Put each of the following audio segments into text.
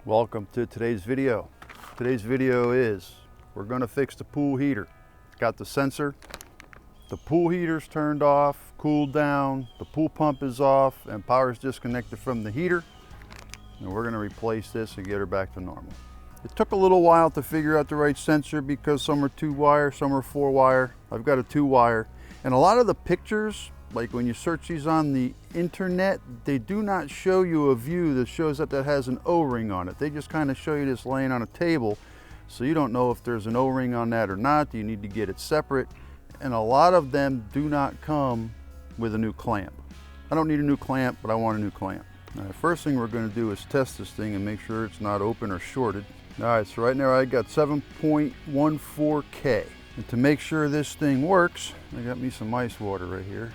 Welcome to today's video. Today's video is we're going to fix the pool heater. It's got the sensor. The pool heater's turned off, cooled down, the pool pump is off, and power is disconnected from the heater. And we're going to replace this and get her back to normal. It took a little while to figure out the right sensor because some are 2-wire, some are 4-wire. I've got a 2-wire. And a lot of the pictures, like when you search these on the internet, they do not show you a view that shows that has an O-ring on it. They just kind of show you this laying on a table, so you don't know if there's an O-ring on that or not. Do you need to get it separate? And a lot of them do not come with a new clamp. I don't need a new clamp, but I want a new clamp. Now, the first thing we're going to do is test this thing and make sure it's not open or shorted. All right, so right now I got 7.14K. And to make sure this thing works, I got me some ice water right here.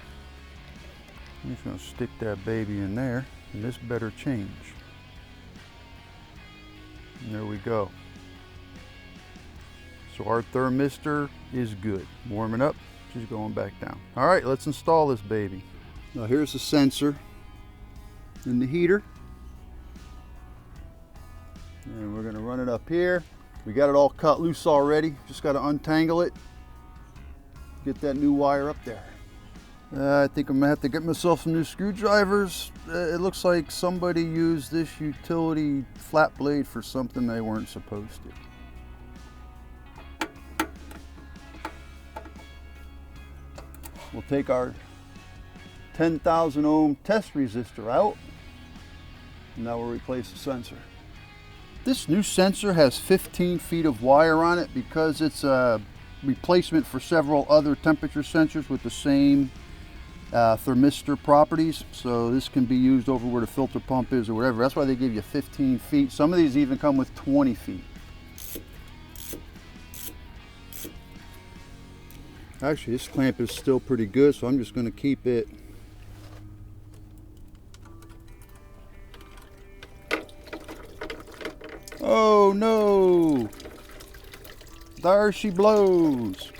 I'm just going to stick that baby in there, and this better change. And there we go. So our thermistor is good. Warming up, she's going back down. All right, let's install this baby. Now here's the sensor in the heater. And we're gonna run it up here. We got it all cut loose already. Just gotta untangle it. Get that new wire up there. I think I'm gonna have to get myself some new screwdrivers. It looks like somebody used this utility flat blade for something they weren't supposed to. We'll take our 10,000 ohm test resistor out. Now we'll replace the sensor. This new sensor has 15 feet of wire on it because it's a replacement for several other temperature sensors with the same thermistor properties. So this can be used over where the filter pump is or whatever. That's why they give you 15 feet. Some of these even come with 20 feet. Actually, this clamp is still pretty good, so I'm just going to keep it. Oh no! There she blows.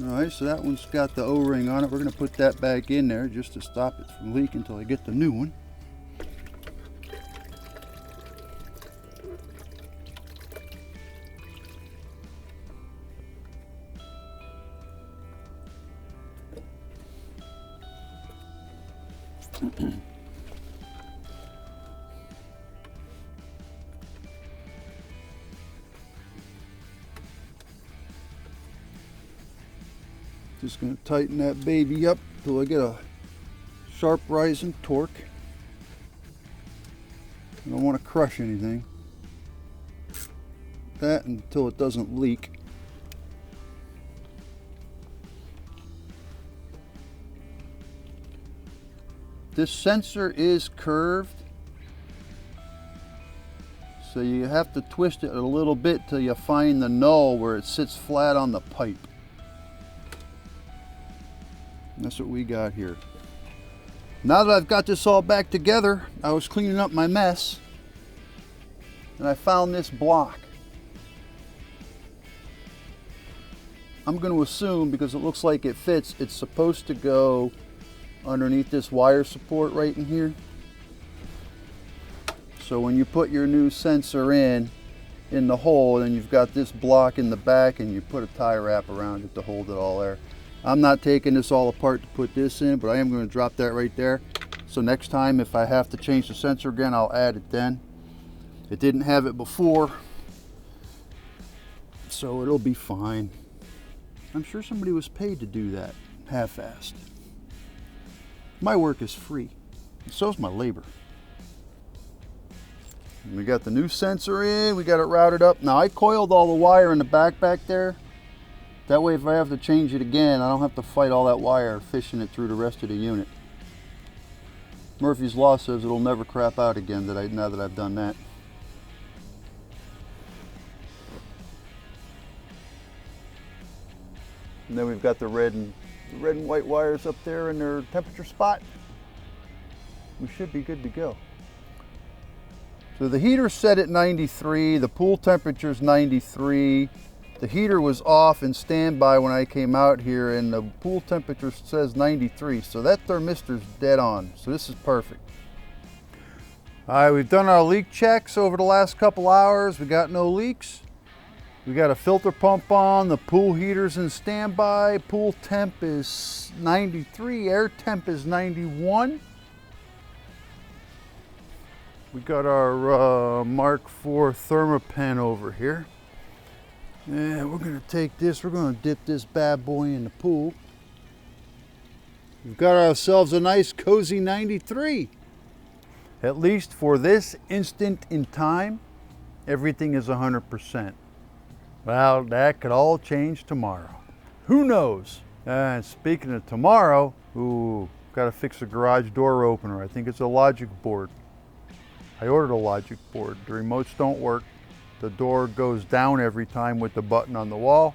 Alright, so that one's got the O-ring on it. We're going to put that back in there just to stop it from leaking until I get the new one. Just going to tighten that baby up till I get a sharp rise in torque. I don't want to crush anything. That until it doesn't leak. This sensor is curved, so you have to twist it a little bit till you find the null where it sits flat on the pipe. And that's what we got here. Now that I've got this all back together, I was cleaning up my mess and I found this block. I'm going to assume, because it looks like it fits, it's supposed to go underneath this wire support right in here. So when you put your new sensor in the hole, then you've got this block in the back and you put a tie wrap around it to hold it all there. I'm not taking this all apart to put this in, but I am going to drop that right there. So next time if I have to change the sensor again, I'll add it then. It didn't have it before, so it'll be fine. I'm sure somebody was paid to do that half-assed. My work is free, and so's my labor. And we got the new sensor in, we got it routed up. Now I coiled all the wire in the back there. That way if I have to change it again, I don't have to fight all that wire fishing it through the rest of the unit. Murphy's Law says it'll never crap out again now that I've done that. And then we've got the red and white wires up there in their temperature spot. We should be good to go. So the heater's set at 93, the pool temperature's 93. The heater was off in standby when I came out here, and the pool temperature says 93, so that thermistor's dead on. So this is perfect. All right, we've done our leak checks over the last couple hours. We got no leaks. We got a filter pump on, the pool heater's in standby. Pool temp is 93, air temp is 91. We got our Mark IV ThermaPen over here. And we're gonna take this, we're gonna dip this bad boy in the pool. We've got ourselves a nice cozy 93. At least for this instant in time, everything is 100%. Well, that could all change tomorrow. Who knows? And speaking of tomorrow, ooh, gotta fix a garage door opener. I think it's a logic board. I ordered a logic board. The remotes don't work. The door goes down every time with the button on the wall.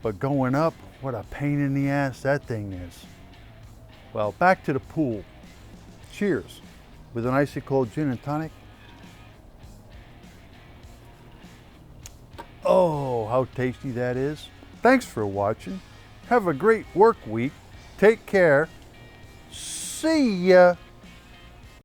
But going up, what a pain in the ass that thing is. Well, back to the pool. Cheers. With an icy cold gin and tonic. Oh, how tasty that is. Thanks for watching. Have a great work week. Take care. See ya.